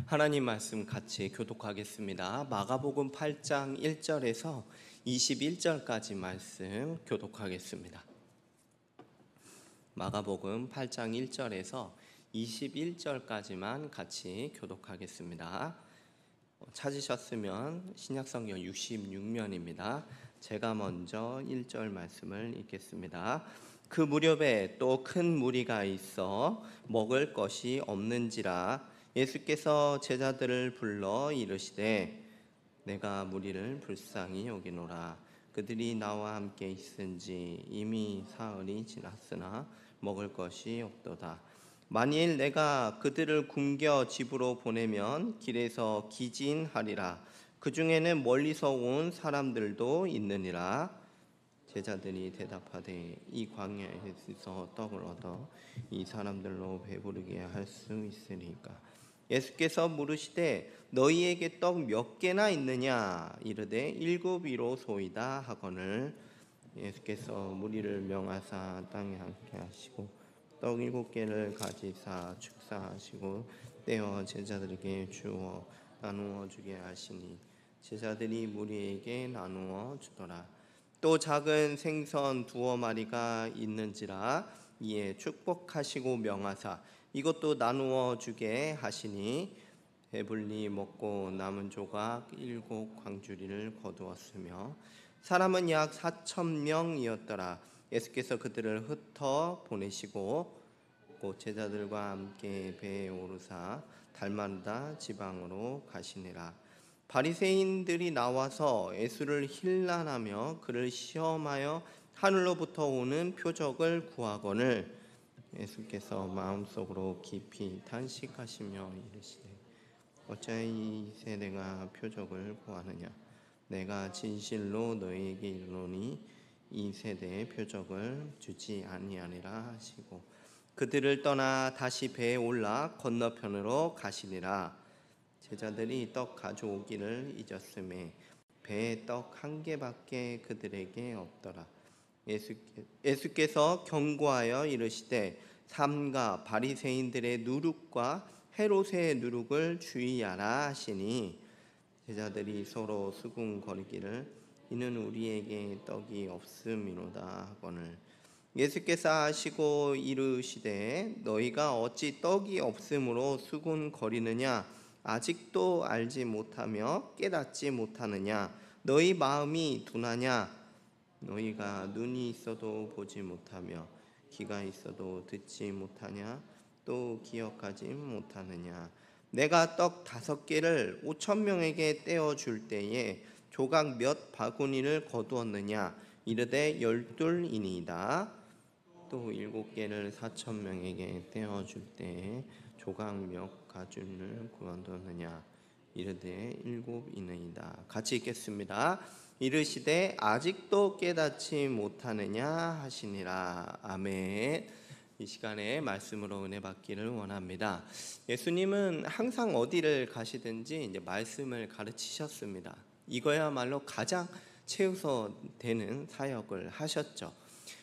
하나님 말씀 같이 교독하겠습니다. 마가복음 8장 1절에서 21절까지 말씀 교독하겠습니다. 마가복음 8장 1절에서 21절까지만 같이 교독하겠습니다. 찾으셨으면 신약성경 66면입니다. 제가 먼저 1절 말씀을 읽겠습니다. 그 무렵에 또 큰 무리가 있어 먹을 것이 없는지라 예수께서 제자들을 불러 이르시되 내가 무리를 불쌍히 여기노라. 그들이 나와 함께 있은지 이미 사흘이 지났으나 먹을 것이 없도다. 만일 내가 그들을 굶겨 집으로 보내면 길에서 기진하리라. 그 중에는 멀리서 온 사람들도 있느니라. 제자들이 대답하되 이 광야에서 떡을 얻어 이 사람들로 배부르게 할 수 있으리까? 예수께서 물으시되 너희에게 떡 몇 개나 있느냐? 이르되 7이로소이다 하거늘 예수께서 무리를 명하사 땅에 앉게 하시고 떡 7개를 가지사 축사하시고 떼어 제자들에게 주어 나누어 주게 하시니 제자들이 무리에게 나누어 주더라. 또 작은 생선 2마리가 있는지라 이에 축복하시고 명하사 이것도 나누어 주게 하시니 배불리 먹고 남은 조각 7 광주리를 거두었으며 사람은 약 4,000명이었더라. 예수께서 그들을 흩어 보내시고 곧 제자들과 함께 배에 오르사 달마누다 지방으로 가시니라. 바리새인들이 나와서 예수를 힐난하며 그를 시험하여 하늘로부터 오는 표적을 구하거늘 예수께서 마음속으로 깊이 탄식하시며 이르시되 어찌하여 이 세대가 표적을 구하느냐? 내가 진실로 너희에게 이르노니 이 세대의 표적을 주지 아니하리라 하시고 그들을 떠나 다시 배에 올라 건너편으로 가시니라. 제자들이 떡 가져오기를 잊었음에 배에 떡 1개밖에 그들에게 없더라. 예수께서 경고하여 이르시되 삼가 바리새인들의 누룩과 헤롯의 누룩을 주의하라 하시니 제자들이 서로 수군거리기를 이는 우리에게 떡이 없음이로다 하거늘 예수께서 하시고 이르시되 너희가 어찌 떡이 없음으로 수군거리느냐? 아직도 알지 못하며 깨닫지 못하느냐? 너희 마음이 둔하냐? 너희가 눈이 있어도 보지 못하며 귀가 있어도 듣지 못하냐? 또 기억하지 못하느냐? 내가 떡 5개를 5,000명에게 떼어줄 때에 조각 몇 바구니를 거두었느냐? 이르되 12이니이다. 또 7개를 4,000명에게 떼어줄 때에 조각 몇 가죽을 거두었느냐? 이르되 7이니이다. 같이 읽겠습니다. 이르시되 아직도 깨닫지 못하느냐 하시니라. 아멘. 이 시간에 말씀으로 은혜 받기를 원합니다. 예수님은 항상 어디를 가시든지 이제 말씀을 가르치셨습니다. 이거야말로 가장 최우선되는 사역을 하셨죠.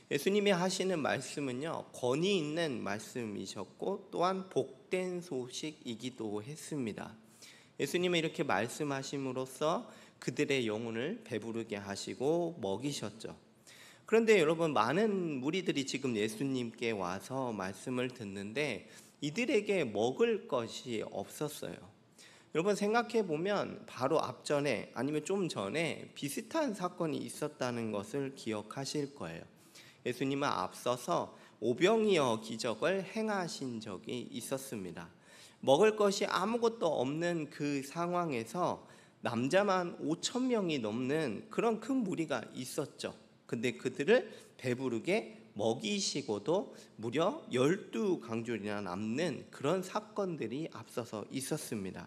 예수님이 하시는 말씀은요, 권위 있는 말씀이셨고 또한 복된 소식이기도 했습니다. 예수님은 이렇게 말씀하심으로써 그들의 영혼을 배부르게 하시고 먹이셨죠. 그런데 여러분, 많은 무리들이 지금 예수님께 와서 말씀을 듣는데 이들에게 먹을 것이 없었어요. 여러분, 생각해 보면 바로 앞전에 아니면 좀 전에 비슷한 사건이 있었다는 것을 기억하실 거예요. 예수님은 앞서서 오병이어 기적을 행하신 적이 있었습니다. 먹을 것이 아무것도 없는 그 상황에서 남자만 5,000명이 넘는 그런 큰 무리가 있었죠. 근데 그들을 배부르게 먹이시고도 무려 12강줄이나 남는 그런 사건들이 앞서서 있었습니다.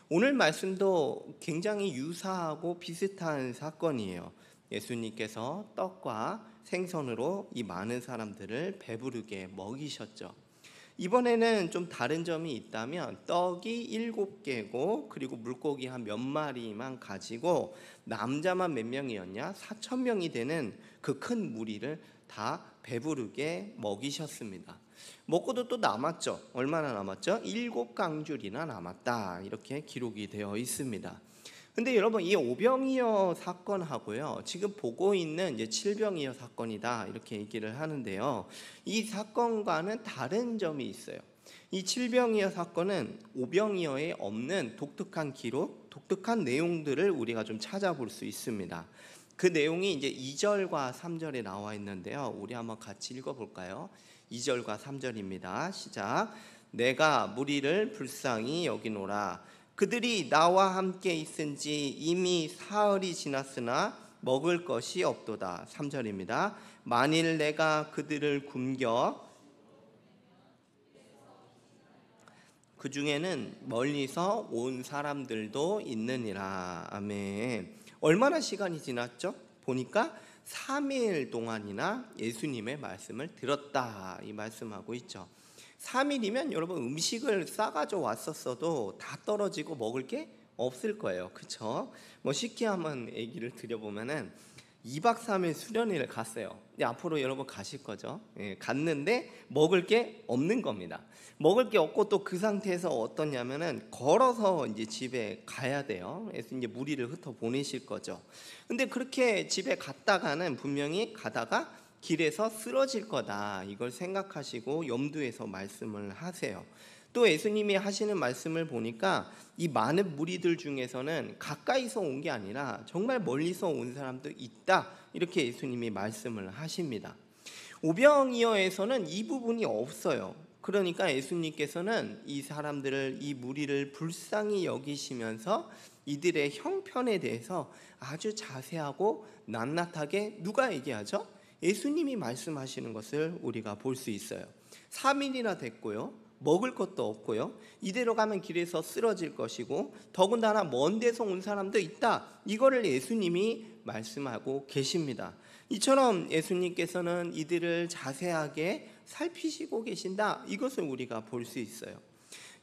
오늘 말씀도 굉장히 유사하고 비슷한 사건이에요. 예수님께서 떡과 생선으로 이 많은 사람들을 배부르게 먹이셨죠. 이번에는 좀 다른 점이 있다면 떡이 7개고 그리고 물고기 한 몇 마리만 가지고 남자만 몇 명이었냐? 4,000명이 되는 그 큰 무리를 다 배부르게 먹이셨습니다. 먹고도 또 남았죠. 얼마나 남았죠? 7강줄이나 남았다. 이렇게 기록이 되어 있습니다. 근데 여러분, 이 오병이어 사건하고요, 지금 보고 있는 이제 칠병이어 사건이다, 이렇게 얘기를 하는데요, 이 사건과는 다른 점이 있어요. 이 칠병이어 사건은 오병이어에 없는 독특한 기록, 독특한 내용들을 우리가 좀 찾아볼 수 있습니다. 그 내용이 이제 2절과 3절에 나와 있는데요, 우리 한번 같이 읽어볼까요? 2절과 3절입니다. 시작. 내가 무리를 불쌍히 여기노라. 그들이 나와 함께 있은지 이미 사흘이 지났으나 먹을 것이 없도다. 3절입니다. 만일 내가 그들을 굶겨 그 중에는 멀리서 온 사람들도 있느니라. 아멘. 얼마나 시간이 지났죠? 보니까 3일 동안이나 예수님의 말씀을 들었다, 이 말씀하고 있죠. 3일이면 여러분, 음식을 싸가져 왔었어도 다 떨어지고 먹을 게 없을 거예요. 그렇죠? 뭐 쉽게 한번 얘기를 드려보면은 2박 3일 수련회를 갔어요. 근데 앞으로 여러분 가실 거죠? 예, 갔는데 먹을 게 없는 겁니다. 먹을 게 없고 또 그 상태에서 어떠냐면은 걸어서 이제 집에 가야 돼요. 그래서 이제 무리를 흩어 보내실 거죠. 근데 그렇게 집에 갔다가는 분명히 가다가 길에서 쓰러질 거다, 이걸 생각하시고 염두에서 말씀을 하세요. 또 예수님이 하시는 말씀을 보니까 이 많은 무리들 중에서는 가까이서 온 게 아니라 정말 멀리서 온 사람도 있다, 이렇게 예수님이 말씀을 하십니다. 오병이어에서는 이 부분이 없어요. 그러니까 예수님께서는 이 사람들을, 이 무리를 불쌍히 여기시면서 이들의 형편에 대해서 아주 자세하고 낱낱하게 누가 얘기하죠? 예수님이 말씀하시는 것을 우리가 볼 수 있어요. 3일이나 됐고요, 먹을 것도 없고요, 이대로 가면 길에서 쓰러질 것이고 더군다나 먼 데서 온 사람도 있다, 이거를 예수님이 말씀하고 계십니다. 이처럼 예수님께서는 이들을 자세하게 살피시고 계신다, 이것을 우리가 볼 수 있어요.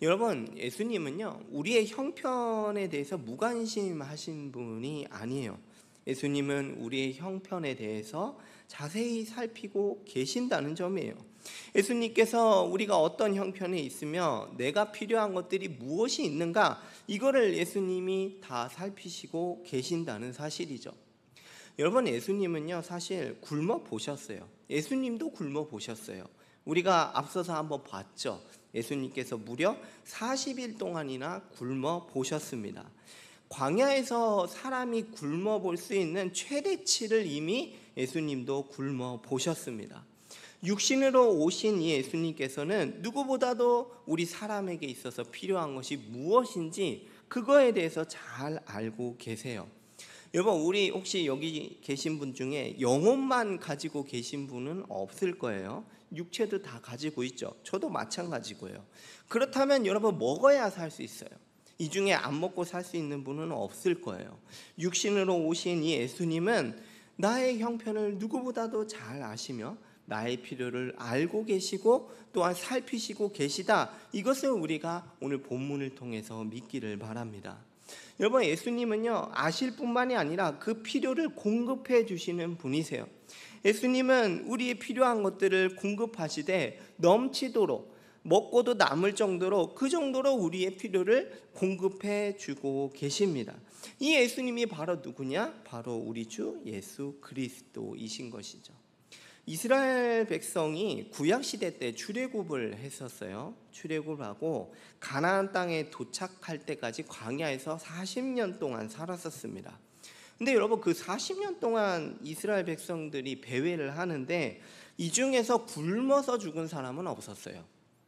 여러분, 예수님은요, 우리의 형편에 대해서 무관심하신 분이 아니에요. 예수님은 우리의 형편에 대해서 자세히 살피고 계신다는 점이에요. 예수님께서 우리가 어떤 형편에 있으며 내가 필요한 것들이 무엇이 있는가, 이거를 예수님이 다 살피시고 계신다는 사실이죠. 여러분, 예수님은요, 사실 굶어 보셨어요. 예수님도 굶어 보셨어요. 우리가 앞서서 한번 봤죠. 예수님께서 무려 40일 동안이나 굶어 보셨습니다. 광야에서 사람이 굶어 볼 수 있는 최대치를 이미 예수님도 굶어 보셨습니다. 육신으로 오신 이 예수님께서는 누구보다도 우리 사람에게 있어서 필요한 것이 무엇인지 그거에 대해서 잘 알고 계세요. 여러분, 우리 혹시 여기 계신 분 중에 영혼만 가지고 계신 분은 없을 거예요. 육체도 다 가지고 있죠. 저도 마찬가지고요. 그렇다면 여러분, 먹어야 살 수 있어요. 이 중에 안 먹고 살 수 있는 분은 없을 거예요. 육신으로 오신 이 예수님은 나의 형편을 누구보다도 잘 아시며 나의 필요를 알고 계시고 또한 살피시고 계시다, 이것을 우리가 오늘 본문을 통해서 믿기를 바랍니다. 여러분, 예수님은요, 아실 뿐만이 아니라 그 필요를 공급해 주시는 분이세요. 예수님은 우리의 필요한 것들을 공급하시되 넘치도록, 먹고도 남을 정도로, 그 정도로 우리의 필요를 공급해 주고 계십니다. 이 예수님이 바로 누구냐? 바로 우리 주 예수 그리스도이신 것이죠. 이스라엘 백성이 구약시대 때 출애굽을 했었어요. 출애굽을 하고 가나안 땅에 도착할 때까지 광야에서 40년 동안 살았었습니다. 근데 여러분, 그 40년 동안 이스라엘 백성들이 배회를 하는데 이 중에서 굶어서 죽은 사람은 없었어요.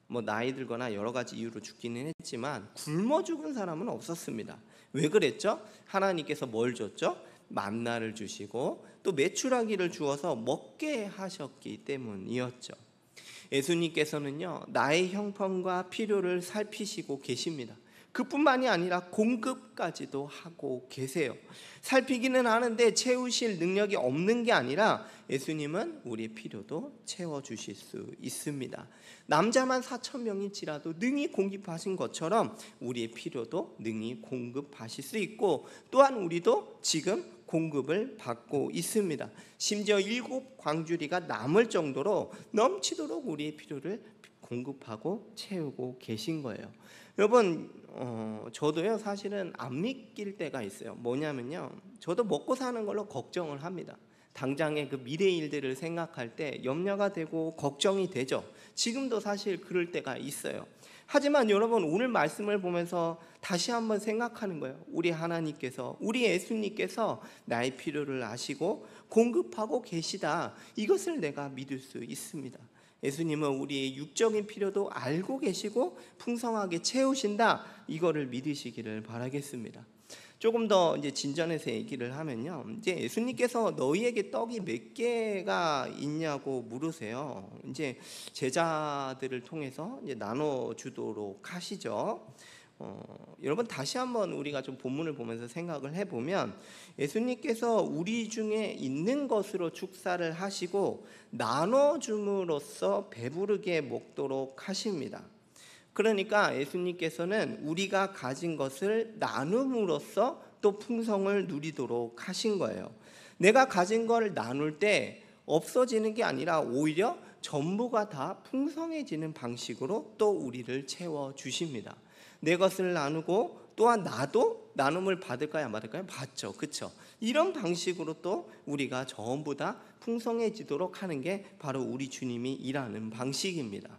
뭐 나이 들거나 여러 가지 이유로 죽기는 했지만 굶어 죽은 사람은 없었습니다. 왜 그랬죠? 하나님께서 뭘 줬죠? 만나를 주시고 또 메추라기를 주어서 먹게 하셨기 때문이었죠. 예수님께서는요, 나의 형편과 필요를 살피시고 계십니다. 그뿐만이 아니라 공급까지도 하고 계세요. 살피기는 하는데 채우실 능력이 없는 게 아니라 예수님은 우리의 필요도 채워주실 수 있습니다. 남자만 4,000명일지라도 능히 공급하신 것처럼 우리의 필요도 능히 공급하실 수 있고 또한 우리도 지금 공급을 받고 있습니다. 심지어 7 광주리가 남을 정도로 넘치도록 우리의 필요를 공급하고 채우고 계신 거예요. 여러분, 저도요 사실은 안 믿길 때가 있어요. 뭐냐면요, 저도 먹고 사는 걸로 걱정을 합니다. 당장의 그 미래 일들을 생각할 때 염려가 되고 걱정이 되죠. 지금도 사실 그럴 때가 있어요. 하지만 여러분, 오늘 말씀을 보면서 다시 한번 생각하는 거예요. 우리 하나님께서, 우리 예수님께서 나의 필요를 아시고 공급하고 계시다, 이것을 내가 믿을 수 있습니다. 예수님은 우리의 육적인 필요도 알고 계시고 풍성하게 채우신다, 이거를 믿으시기를 바라겠습니다. 조금 더 이제 진전해서 얘기를 하면요, 이제 예수님께서 너희에게 떡이 몇 개가 있냐고 물으세요. 이제 제자들을 통해서 이제 나눠 주도록 하시죠. 여러분, 다시 한번 우리가 좀 본문을 보면서 생각을 해보면 예수님께서 우리 중에 있는 것으로 축사를 하시고 나눠줌으로써 배부르게 먹도록 하십니다. 그러니까 예수님께서는 우리가 가진 것을 나눔으로써 또 풍성을 누리도록 하신 거예요. 내가 가진 걸 나눌 때 없어지는 게 아니라 오히려 전부가 다 풍성해지는 방식으로 또 우리를 채워주십니다. 내 것을 나누고 또한 나도 나눔을 받을까요, 안 받을까요? 받죠. 그렇죠? 이런 방식으로 또 우리가 전부 다 풍성해지도록 하는 게 바로 우리 주님이 일하는 방식입니다.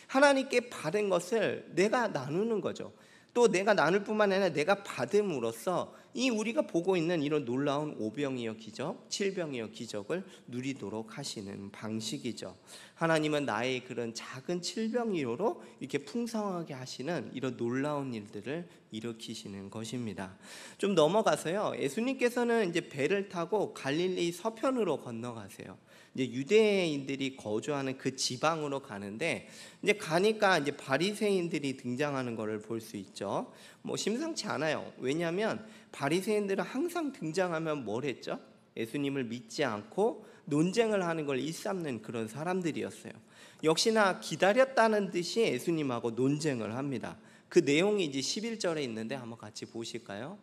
하나님께 받은 것을 내가 나누는 거죠. 또 내가 나눌 뿐만 아니라 내가 받음으로써 이 우리가 보고 있는 이런 놀라운 오병이어 기적, 칠병이어 기적을 누리도록 하시는 방식이죠. 하나님은 나의 그런 작은 칠병이어로 이렇게 풍성하게 하시는 이런 놀라운 일들을 일으키시는 것입니다. 좀 넘어가서요, 예수님께서는 이제 배를 타고 갈릴리 서편으로 건너가세요. 이제 유대인들이 거주하는 그 지방으로 가는데, 이제 가니까 이제 바리새인들이 등장하는 것을 볼 수 있죠. 뭐 심상치 않아요. 왜냐하면 바리새인들은 항상 등장하면 뭘 했죠? 예수님을 믿지 않고 논쟁을 하는 걸 일삼는 그런 사람들이었어요. 역시나 기다렸다는 듯이 예수님하고 논쟁을 합니다. 그 내용이 이제 11절에 있는데 한번 같이 보실까요?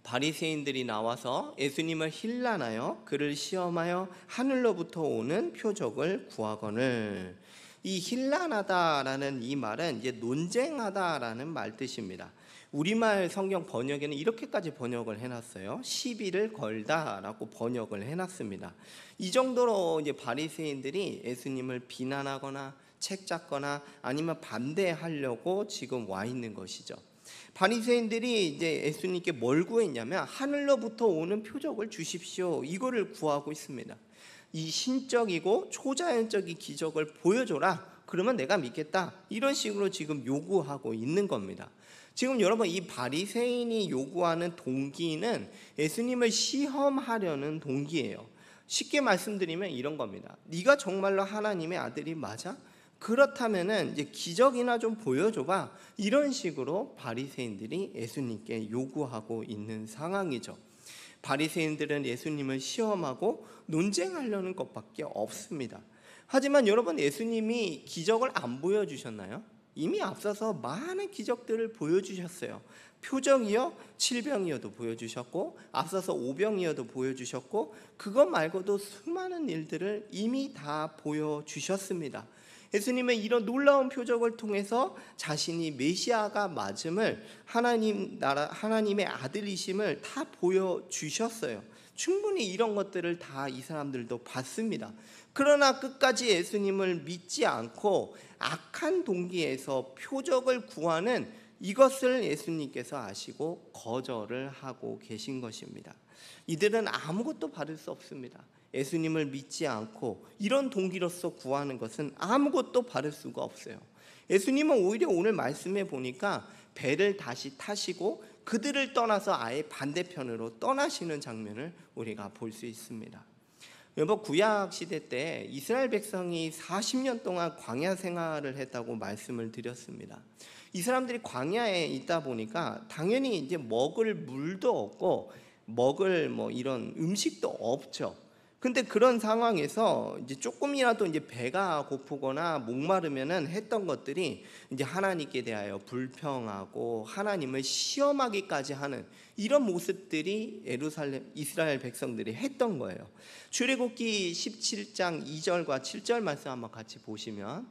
바리새인들이 나와서 예수님을 힐난하여 그를 시험하여 하늘로부터 오는 표적을 구하거늘. 이 힐난하다라는 이 말은 이제 논쟁하다라는 말 뜻입니다. 우리말 성경 번역에는 이렇게까지 번역을 해놨어요. 시비를 걸다라고 번역을 해놨습니다. 이 정도로 이제 바리새인들이 예수님을 비난하거나 책잡거나 아니면 반대하려고 지금 와 있는 것이죠. 바리새인들이 이제 예수님께 뭘 구했냐면 하늘로부터 오는 표적을 주십시오, 이거를 구하고 있습니다. 이 신적이고 초자연적인 기적을 보여줘라, 그러면 내가 믿겠다, 이런 식으로 지금 요구하고 있는 겁니다. 지금 여러분, 이 바리새인이 요구하는 동기는 예수님을 시험하려는 동기예요. 쉽게 말씀드리면 이런 겁니다. 네가 정말로 하나님의 아들이 맞아? 그렇다면은 이제 기적이나 좀 보여줘봐, 이런 식으로 바리새인들이 예수님께 요구하고 있는 상황이죠. 바리새인들은 예수님을 시험하고 논쟁하려는 것밖에 없습니다. 하지만 여러분, 예수님이 기적을 안 보여주셨나요? 이미 앞서서 많은 기적들을 보여주셨어요. 표적이요, 칠병이어도 보여주셨고, 앞서서 오병이어도 보여주셨고, 그것 말고도 수많은 일들을 이미 다 보여주셨습니다. 예수님은 이런 놀라운 표적을 통해서 자신이 메시아가 맞음을, 하나님의 아들이심을 다 보여주셨어요. 충분히 이런 것들을 다 이 사람들도 봤습니다. 그러나 끝까지 예수님을 믿지 않고 악한 동기에서 표적을 구하는 이것을 예수님께서 아시고 거절을 하고 계신 것입니다. 이들은 아무것도 받을 수 없습니다. 예수님을 믿지 않고 이런 동기로서 구하는 것은 아무것도 받을 수가 없어요. 예수님은 오히려 오늘 말씀해 보니까 배를 다시 타시고 그들을 떠나서 아예 반대편으로 떠나시는 장면을 우리가 볼 수 있습니다. 여러분, 구약 시대 때 이스라엘 백성이 40년 동안 광야 생활을 했다고 말씀을 드렸습니다. 이 사람들이 광야에 있다 보니까 당연히 이제 먹을 물도 없고 먹을 이런 음식도 없죠. 근데 그런 상황에서 이제 조금이라도 이제 배가 고프거나 목마르면은 했던 것들이 이제 하나님께 대하여 불평하고 하나님을 시험하기까지 하는 이런 모습들이 이스라엘 백성들이 했던 거예요. 출애굽기 17장 2절과 7절 말씀 한번 같이 보시면,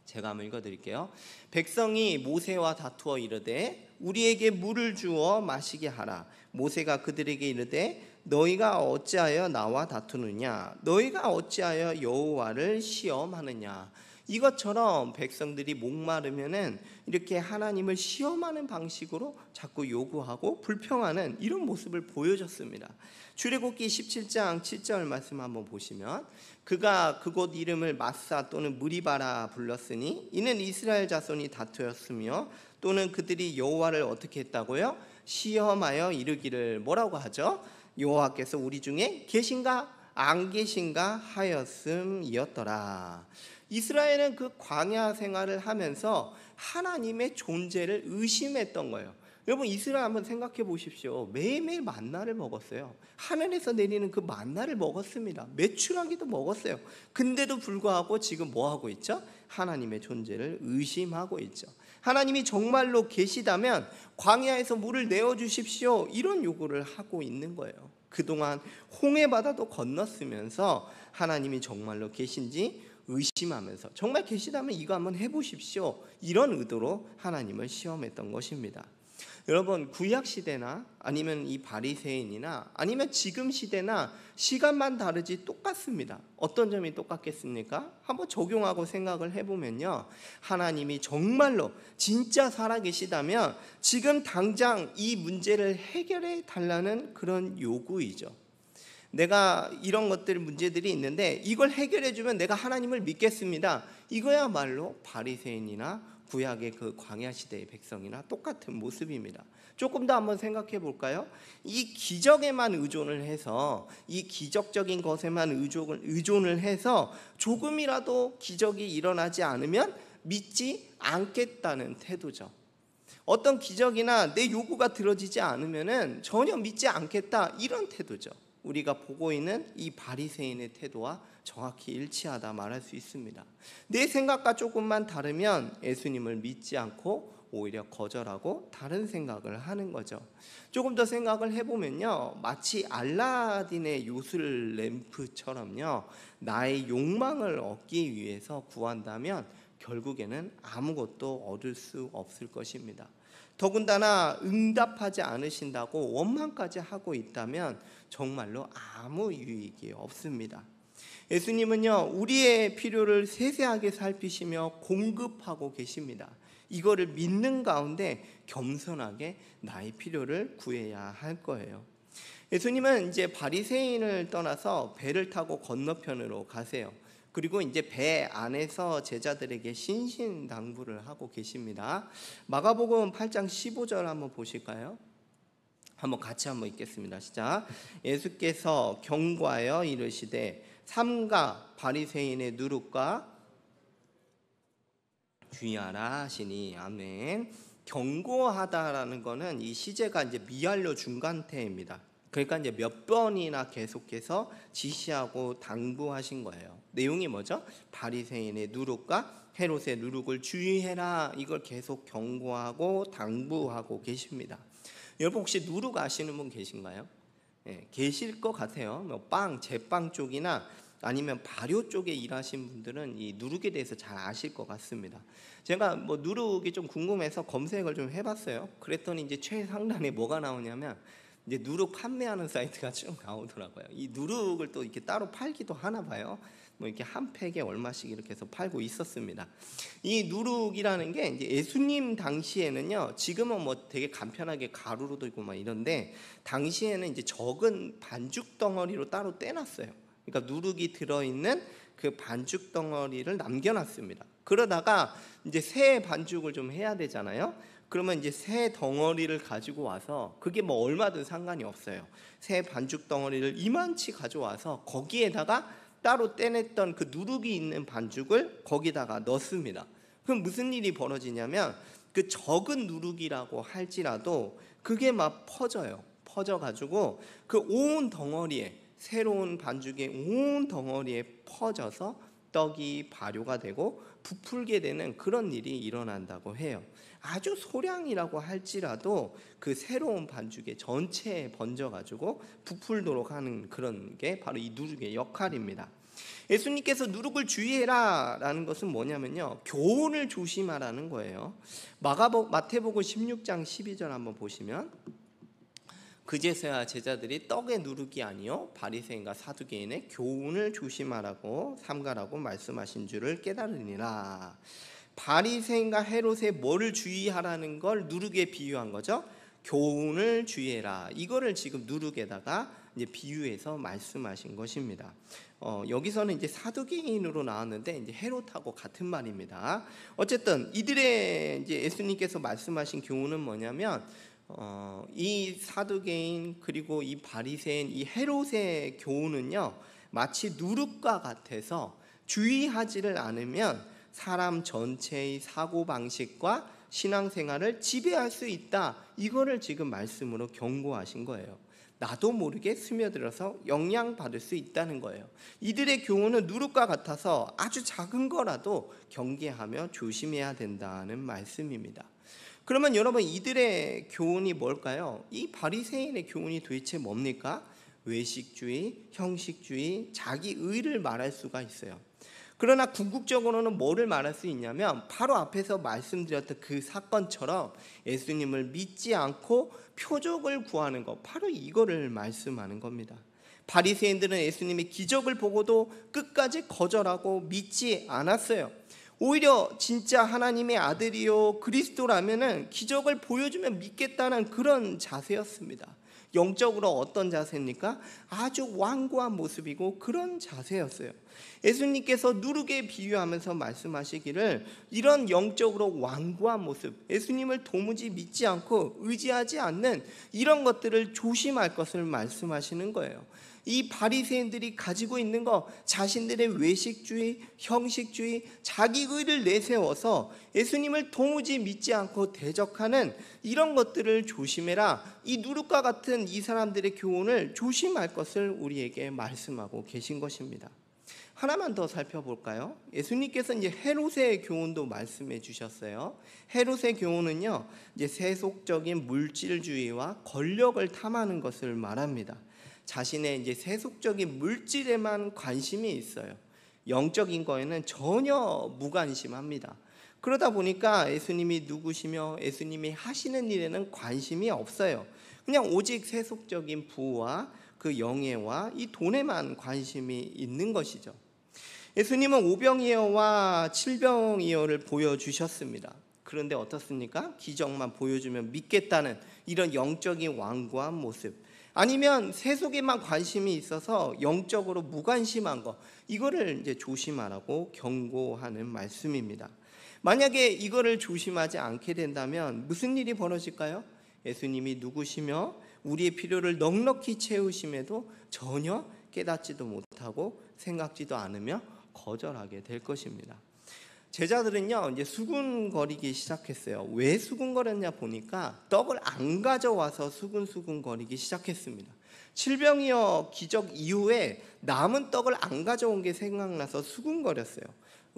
제가 한번 읽어드릴게요. 백성이 모세와 다투어 이르되 우리에게 물을 주어 마시게 하라. 모세가 그들에게 이르되 너희가 어찌하여 나와 다투느냐? 너희가 어찌하여 여호와를 시험하느냐? 이것처럼 백성들이 목마르면은 이렇게 하나님을 시험하는 방식으로 자꾸 요구하고 불평하는 이런 모습을 보여줬습니다. 출애굽기 17장 7절 말씀 한번 보시면 그가 그곳 이름을 마사 또는 무리바라 불렀으니 이는 이스라엘 자손이 다투었으며 또는 그들이 여호와를 어떻게 했다고요? 시험하여 이르기를 뭐라고 하죠? 여호와께서 우리 중에 계신가 안 계신가 하였음이었더라. 이스라엘은 그 광야 생활을 하면서 하나님의 존재를 의심했던 거예요. 여러분 이스라엘 한번 생각해 보십시오. 매일매일 만나를 먹었어요. 하늘에서 내리는 그 만나를 먹었습니다. 메추라기도 먹었어요. 근데도 불구하고 지금 뭐 하고 있죠? 하나님의 존재를 의심하고 있죠. 하나님이 정말로 계시다면 광야에서 물을 내어주십시오 이런 요구를 하고 있는 거예요. 그동안 홍해바다도 건넜으면서 하나님이 정말로 계신지 의심하면서 정말 계시다면 이거 한번 해보십시오 이런 의도로 하나님을 시험했던 것입니다. 여러분 구약 시대나 아니면 이 바리새인이나 아니면 지금 시대나 시간만 다르지 똑같습니다. 어떤 점이 똑같겠습니까? 한번 적용하고 생각을 해보면요, 하나님이 정말로 진짜 살아계시다면 지금 당장 이 문제를 해결해 달라는 그런 요구이죠. 내가 이런 것들 문제들이 있는데 이걸 해결해 주면 내가 하나님을 믿겠습니다. 이거야말로 바리새인이나 구약의 그 광야 시대의 백성이나 똑같은 모습입니다. 조금 더 한번 생각해 볼까요? 이 기적에만 의존을 해서 이 기적적인 것에만 의존을 해서 조금이라도 기적이 일어나지 않으면 믿지 않겠다는 태도죠. 어떤 기적이나 내 요구가 들어지지 않으면은 전혀 믿지 않겠다 이런 태도죠. 우리가 보고 있는 이 바리새인의 태도와 정확히 일치하다 말할 수 있습니다. 내 생각과 조금만 다르면 예수님을 믿지 않고 오히려 거절하고 다른 생각을 하는 거죠. 조금 더 생각을 해보면요, 마치 알라딘의 요술 램프처럼요, 나의 욕망을 얻기 위해서 구한다면 결국에는 아무것도 얻을 수 없을 것입니다. 더군다나 응답하지 않으신다고 원망까지 하고 있다면 정말로 아무 유익이 없습니다. 예수님은요, 우리의 필요를 세세하게 살피시며 공급하고 계십니다. 이거를 믿는 가운데 겸손하게 나의 필요를 구해야 할 거예요. 예수님은 이제 바리새인을 떠나서 배를 타고 건너편으로 가세요. 그리고 이제 배 안에서 제자들에게 신신당부를 하고 계십니다. 마가복음 8장 15절 한번 보실까요? 한번 같이 한번 읽겠습니다. 시작. 예수께서 경고하여 이르시되 삼가 바리새인의 누룩과 주의하라 하시니. 아멘. 경고하다라는 거는 이 시제가 이제 미완료 중간태입니다. 그러니까 이제 몇 번이나 계속해서 지시하고 당부하신 거예요. 내용이 뭐죠? 바리새인의 누룩과 헤롯의 누룩을 주의해라. 이걸 계속 경고하고 당부하고 계십니다. 여러분 혹시 누룩 아시는 분 계신가요? 네, 계실 것 같아요. 제빵 쪽이나 아니면 발효 쪽에 일하신 분들은 이 누룩에 대해서 잘 아실 것 같습니다. 제가 누룩이 좀 궁금해서 검색을 좀 해봤어요. 그랬더니 이제 최상단에 뭐가 나오냐면 이제 누룩 판매하는 사이트가 쭉 나오더라고요. 이 누룩을 또 이렇게 따로 팔기도 하나 봐요. 이렇게 한 팩에 얼마씩 이렇게 해서 팔고 있었습니다. 이 누룩이라는 게 이제 예수님 당시에는요, 지금은 되게 간편하게 가루로도 있고 이런데 당시에는 이제 적은 반죽 덩어리로 따로 떼놨어요. 그러니까 누룩이 들어있는 그 반죽 덩어리를 남겨놨습니다. 그러다가 이제 새 반죽을 좀 해야 되잖아요. 그러면 이제 새 덩어리를 가지고 와서 그게 얼마든 상관이 없어요. 새 반죽 덩어리를 이만치 가져와서 거기에다가 따로 떼냈던 그 누룩이 있는 반죽을 거기다가 넣습니다. 그럼 무슨 일이 벌어지냐면 그 적은 누룩이라고 할지라도 그게 막 퍼져요. 퍼져가지고 그 온 덩어리에, 새로운 반죽의 온 덩어리에 퍼져서 떡이 발효가 되고 부풀게 되는 그런 일이 일어난다고 해요. 아주 소량이라고 할지라도 그 새로운 반죽의 전체에 번져가지고 부풀도록 하는 그런 게 바로 이 누룩의 역할입니다. 예수님께서 누룩을 주의해라 라는 것은 뭐냐면요, 교훈을 조심하라는 거예요. 마태복음 16장 12절 한번 보시면, 그제서야 제자들이 떡의 누룩이 아니요 바리새인과 사두개인의 교훈을 조심하라고 삼가라고 말씀하신 줄을 깨달으니라. 바리새인과 헤롯의 뭐를 주의하라는 걸 누룩에 비유한 거죠. 교훈을 주의해라. 이거를 지금 누룩에다가 이제 비유해서 말씀하신 것입니다. 여기서는 이제 사두개인으로 나왔는데 이제 헤롯하고 같은 말입니다. 어쨌든 이들의 이제 예수님께서 말씀하신 교훈은 뭐냐면, 이 사두개인 그리고 이 바리새인, 이 헤롯의 교훈은요, 마치 누룩과 같아서 주의하지를 않으면 사람 전체의 사고방식과 신앙생활을 지배할 수 있다. 이거를 지금 말씀으로 경고하신 거예요. 나도 모르게 스며들어서 영향받을 수 있다는 거예요. 이들의 교훈은 누룩과 같아서 아주 작은 거라도 경계하며 조심해야 된다는 말씀입니다. 그러면 여러분, 이들의 교훈이 뭘까요? 이 바리새인의 교훈이 도대체 뭡니까? 외식주의, 형식주의, 자기 의를 말할 수가 있어요. 그러나 궁극적으로는 뭐를 말할 수 있냐면, 바로 앞에서 말씀드렸던 그 사건처럼 예수님을 믿지 않고 표적을 구하는 것, 바로 이거를 말씀하는 겁니다. 바리새인들은 예수님의 기적을 보고도 끝까지 거절하고 믿지 않았어요. 오히려 진짜 하나님의 아들이요 그리스도라면은 기적을 보여주면 믿겠다는 그런 자세였습니다. 영적으로 어떤 자세입니까? 아주 완고한 모습이고 그런 자세였어요. 예수님께서 누룩에 비유하면서 말씀하시기를, 이런 영적으로 완고한 모습, 예수님을 도무지 믿지 않고 의지하지 않는 이런 것들을 조심할 것을 말씀하시는 거예요. 이 바리새인들이 가지고 있는 거, 자신들의 외식주의, 형식주의, 자기 의를 내세워서 예수님을 도무지 믿지 않고 대적하는 이런 것들을 조심해라. 이 누룩과 같은 이 사람들의 교훈을 조심할 것을 우리에게 말씀하고 계신 것입니다. 하나만 더 살펴볼까요? 예수님께서 이제 헤롯의 교훈도 말씀해 주셨어요. 헤롯의 교훈은요, 이제 세속적인 물질주의와 권력을 탐하는 것을 말합니다. 자신의 이제 세속적인 물질에만 관심이 있어요. 영적인 거에는 전혀 무관심합니다. 그러다 보니까 예수님이 누구시며 예수님이 하시는 일에는 관심이 없어요. 그냥 오직 세속적인 부와 그 영예와 이 돈에만 관심이 있는 것이죠. 예수님은 오병이어와 칠병이어를 보여주셨습니다. 그런데 어떻습니까? 기적만 보여주면 믿겠다는 이런 영적인 완고한 모습, 아니면 세속에만 관심이 있어서 영적으로 무관심한 거, 이거를 이제 조심하라고 경고하는 말씀입니다. 만약에 이거를 조심하지 않게 된다면 무슨 일이 벌어질까요? 예수님이 누구시며 우리의 필요를 넉넉히 채우심에도 전혀 깨닫지도 못하고 생각지도 않으며 거절하게 될 것입니다. 제자들은요, 이제 수군거리기 시작했어요. 왜 수군거렸냐 보니까 떡을 안 가져와서 수군거리기 시작했습니다. 칠병이어 기적 이후에 남은 떡을 안 가져온 게 생각나서 수군거렸어요.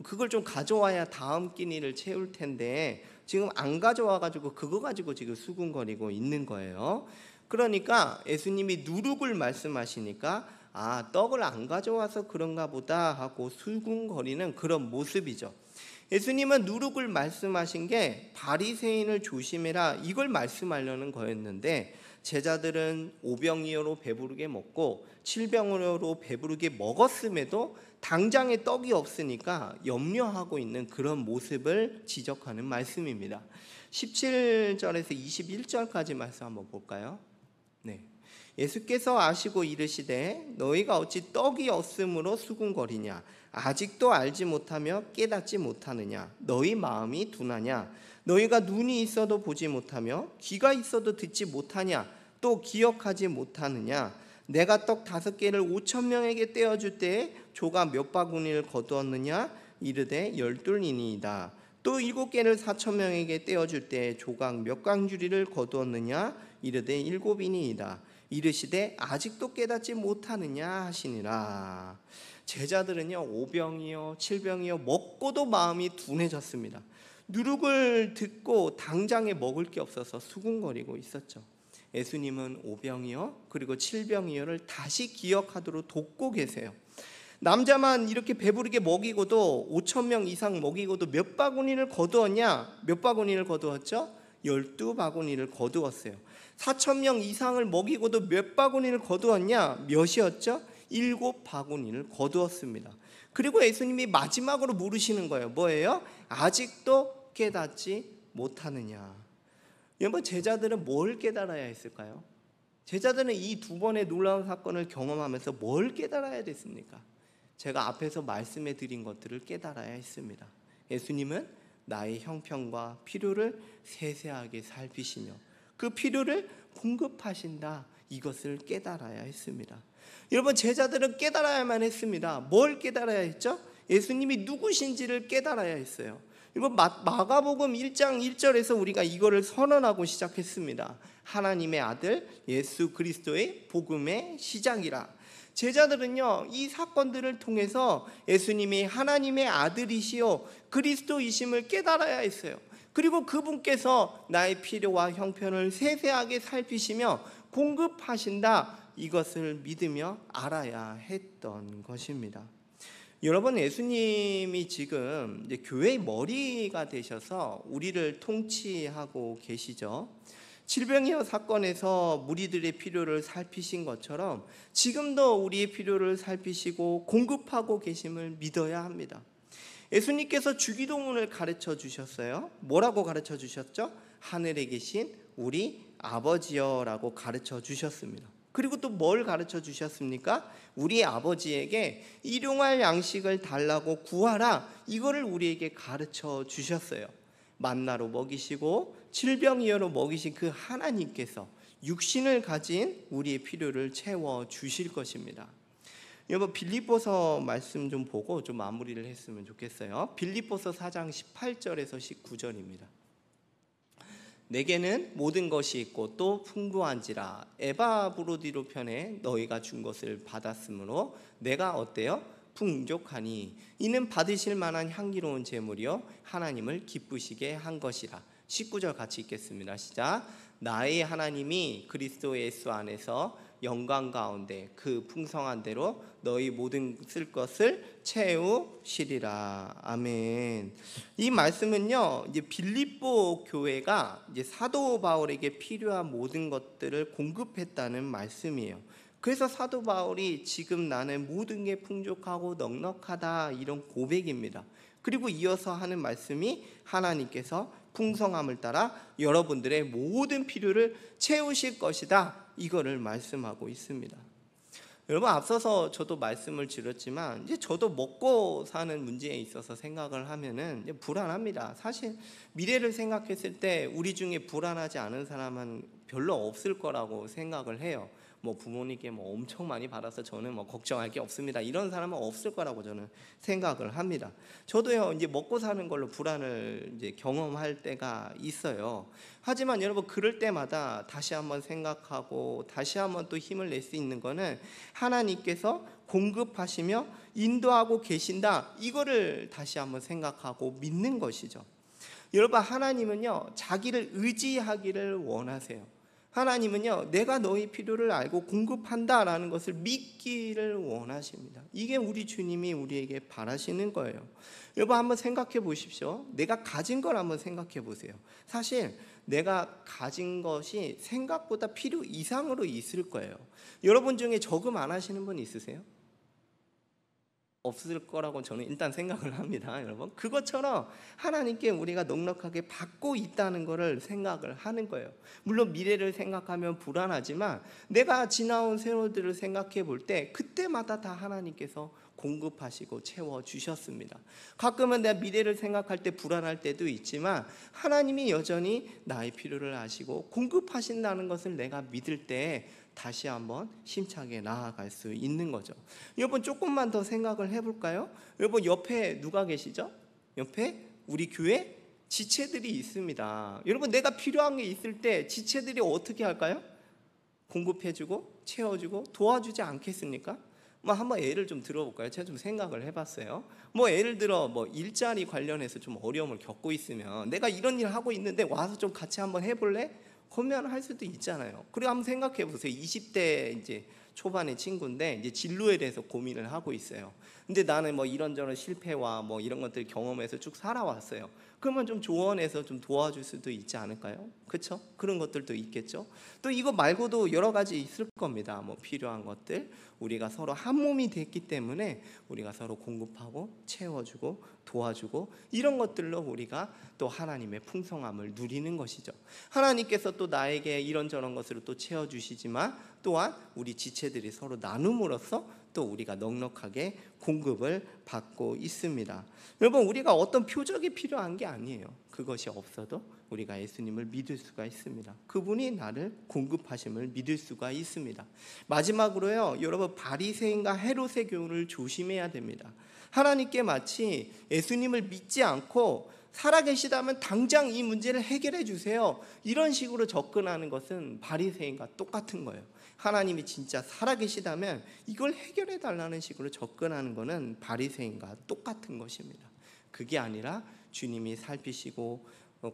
그걸 좀 가져와야 다음 끼니를 채울 텐데 지금 안 가져와가지고 그거 가지고 지금 수군거리고 있는 거예요. 그러니까 예수님이 누룩을 말씀하시니까, 아, 떡을 안 가져와서 그런가 보다 하고 수군거리는 그런 모습이죠. 예수님은 누룩을 말씀하신 게 바리새인을 조심해라, 이걸 말씀하려는 거였는데, 제자들은 오병이어로 배부르게 먹고 칠병이어로 배부르게 먹었음에도 당장에 떡이 없으니까 염려하고 있는 그런 모습을 지적하는 말씀입니다. 17절에서 21절까지 말씀 한번 볼까요? 네. 예수께서 아시고 이르시되 너희가 어찌 떡이 없으므로 수군거리냐? 아직도 알지 못하며 깨닫지 못하느냐? 너희 마음이 둔하냐? 너희가 눈이 있어도 보지 못하며 귀가 있어도 듣지 못하냐? 또 기억하지 못하느냐? 내가 떡 5개를 5,000명에게 떼어줄 때에 조각 몇 바구니를 거두었느냐? 이르되 12이니이다. 또 7개를 4,000명에게 떼어줄 때에 조각 몇 강주리를 거두었느냐? 이르되 7이니이다. 이르시되 아직도 깨닫지 못하느냐 하시니라. 제자들은요, 오병이어 칠병이어 먹고도 마음이 둔해졌습니다. 누룩을 듣고 당장에 먹을 게 없어서 수군거리고 있었죠. 예수님은 오병이어 그리고 칠병이어를 다시 기억하도록 돕고 계세요. 남자만 이렇게 배부르게 먹이고도 5천 명 이상 먹이고도 몇 바구니를 거두었냐? 몇 바구니를 거두었죠? 12바구니를 거두었어요. 4천 명 이상을 먹이고도 몇 바구니를 거두었냐? 몇이었죠? 7바구니를 거두었습니다. 그리고 예수님이 마지막으로 물으시는 거예요. 뭐예요? 아직도 깨닫지 못하느냐? 여러분, 제자들은 뭘 깨달아야 했을까요? 제자들은 이 두 번의 놀라운 사건을 경험하면서 뭘 깨달아야 됐습니까? 제가 앞에서 말씀해 드린 것들을 깨달아야 했습니다. 예수님은 나의 형편과 필요를 세세하게 살피시며 그 필요를 공급하신다, 이것을 깨달아야 했습니다. 여러분, 제자들은 깨달아야만 했습니다. 뭘 깨달아야 했죠? 예수님이 누구신지를 깨달아야 했어요. 이번 마가복음 1장 1절에서 우리가 이거를 선언하고 시작했습니다. 하나님의 아들 예수 그리스도의 복음의 시작이라. 제자들은요, 이 사건들을 통해서 예수님이 하나님의 아들이시요 그리스도이심을 깨달아야 했어요. 그리고 그분께서 나의 필요와 형편을 세세하게 살피시며 공급하신다, 이것을 믿으며 알아야 했던 것입니다. 여러분, 예수님이 지금 이제 교회의 머리가 되셔서 우리를 통치하고 계시죠. 질병이어 사건에서 무리들의 필요를 살피신 것처럼 지금도 우리의 필요를 살피시고 공급하고 계심을 믿어야 합니다. 예수님께서 주기도문을 가르쳐 주셨어요. 뭐라고 가르쳐 주셨죠? 하늘에 계신 우리 아버지여라고 가르쳐 주셨습니다. 그리고 또 뭘 가르쳐 주셨습니까? 우리 아버지에게 일용할 양식을 달라고 구하라, 이거를 우리에게 가르쳐 주셨어요. 만나로 먹이시고 질병이어로 먹이신 그 하나님께서 육신을 가진 우리의 필요를 채워 주실 것입니다. 여러분, 빌립보서 말씀 좀 보고 좀 마무리를 했으면 좋겠어요. 빌립보서 4장 18절에서 19절입니다. 내게는 모든 것이 있고 또 풍부한지라 에바브로디로 편에 너희가 준 것을 받았으므로 내가 어때요? 풍족하니 이는 받으실 만한 향기로운 제물이요 하나님을 기쁘시게 한 것이라. 19절 같이 읽겠습니다. 시작. 나의 하나님이 그리스도 예수 안에서 영광 가운데 그 풍성한 대로 너희 모든 쓸 것을 채우시리라. 아멘. 이 말씀은요, 이제 빌립보 교회가 이제 사도 바울에게 필요한 모든 것들을 공급했다는 말씀이에요. 그래서 사도 바울이 지금 나는 모든 게 풍족하고 넉넉하다, 이런 고백입니다. 그리고 이어서 하는 말씀이 하나님께서 풍성함을 따라 여러분들의 모든 필요를 채우실 것이다, 이거를 말씀하고 있습니다. 여러분, 앞서서 저도 말씀을 드렸지만 이제 저도 먹고 사는 문제에 있어서 생각을 하면은 이제 불안합니다. 사실 미래를 생각했을 때 우리 중에 불안하지 않은 사람은 별로 없을 거라고 생각을 해요. 뭐 부모님께 뭐 엄청 많이 받아서 저는 뭐 걱정할 게 없습니다, 이런 사람은 없을 거라고 저는 생각을 합니다. 저도요, 이제 먹고 사는 걸로 불안을 이제 경험할 때가 있어요. 하지만 여러분, 그럴 때마다 다시 한번 생각하고 다시 한번 또 힘을 낼 수 있는 거는 하나님께서 공급하시며 인도하고 계신다, 이거를 다시 한번 생각하고 믿는 것이죠. 여러분, 하나님은요, 자기를 의지하기를 원하세요. 하나님은요, 내가 너희 필요를 알고 공급한다라는 것을 믿기를 원하십니다. 이게 우리 주님이 우리에게 바라시는 거예요. 여러분, 한번 생각해 보십시오. 내가 가진 걸 한번 생각해 보세요. 사실 내가 가진 것이 생각보다 필요 이상으로 있을 거예요. 여러분 중에 저금 안 하시는 분 있으세요? 없을 거라고 저는 일단 생각을 합니다. 여러분, 그것처럼 하나님께 우리가 넉넉하게 받고 있다는 것을 생각을 하는 거예요. 물론 미래를 생각하면 불안하지만 내가 지나온 세월들을 생각해 볼 때 그때마다 다 하나님께서 공급하시고 채워주셨습니다. 가끔은 내가 미래를 생각할 때 불안할 때도 있지만 하나님이 여전히 나의 필요를 아시고 공급하신다는 것을 내가 믿을 때 다시 한번 힘차게 나아갈 수 있는 거죠. 여러분, 조금만 더 생각을 해볼까요? 여러분, 옆에 누가 계시죠? 옆에 우리 교회 지체들이 있습니다. 여러분, 내가 필요한 게 있을 때 지체들이 어떻게 할까요? 공급해주고 채워주고 도와주지 않겠습니까? 뭐 한번 예를 좀 들어볼까요? 제가 좀 생각을 해봤어요. 뭐 예를 들어 뭐 일자리 관련해서 좀 어려움을 겪고 있으면 내가 이런 일 하고 있는데 와서 좀 같이 한번 해볼래? 그러면 할 수도 있잖아요. 그리고 한번 생각해 보세요. 20대 이제 초반의 친구인데 이제 진로에 대해서 고민을 하고 있어요. 근데 나는 뭐 이런저런 실패와 뭐 이런 것들 경험해서 쭉 살아왔어요. 그러면 좀 조언해서 좀 도와줄 수도 있지 않을까요? 그렇죠? 그런 것들도 있겠죠. 또 이거 말고도 여러 가지 있을 겁니다. 뭐 필요한 것들, 우리가 서로 한 몸이 됐기 때문에 우리가 서로 공급하고 채워주고 도와주고 이런 것들로 우리가 또 하나님의 풍성함을 누리는 것이죠. 하나님께서 또 나에게 이런저런 것으로 또 채워주시지만 또한 우리 지체들이 서로 나눔으로써 또 우리가 넉넉하게 공급을 받고 있습니다. 여러분, 우리가 어떤 표적이 필요한 게 아니에요. 그것이 없어도 우리가 예수님을 믿을 수가 있습니다. 그분이 나를 공급하심을 믿을 수가 있습니다. 마지막으로요, 여러분, 바리새인과 헤롯의 교훈을 조심해야 됩니다. 하나님께 마치 예수님을 믿지 않고 살아계시다면 당장 이 문제를 해결해 주세요, 이런 식으로 접근하는 것은 바리새인과 똑같은 거예요. 하나님이 진짜 살아계시다면 이걸 해결해 달라는 식으로 접근하는 것은 바리새인과 똑같은 것입니다. 그게 아니라 주님이 살피시고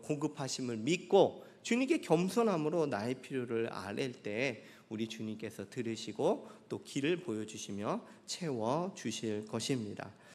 공급하심을 믿고 주님께 겸손함으로 나의 필요를 아랠 때 우리 주님께서 들으시고 또 길을 보여주시며 채워주실 것입니다.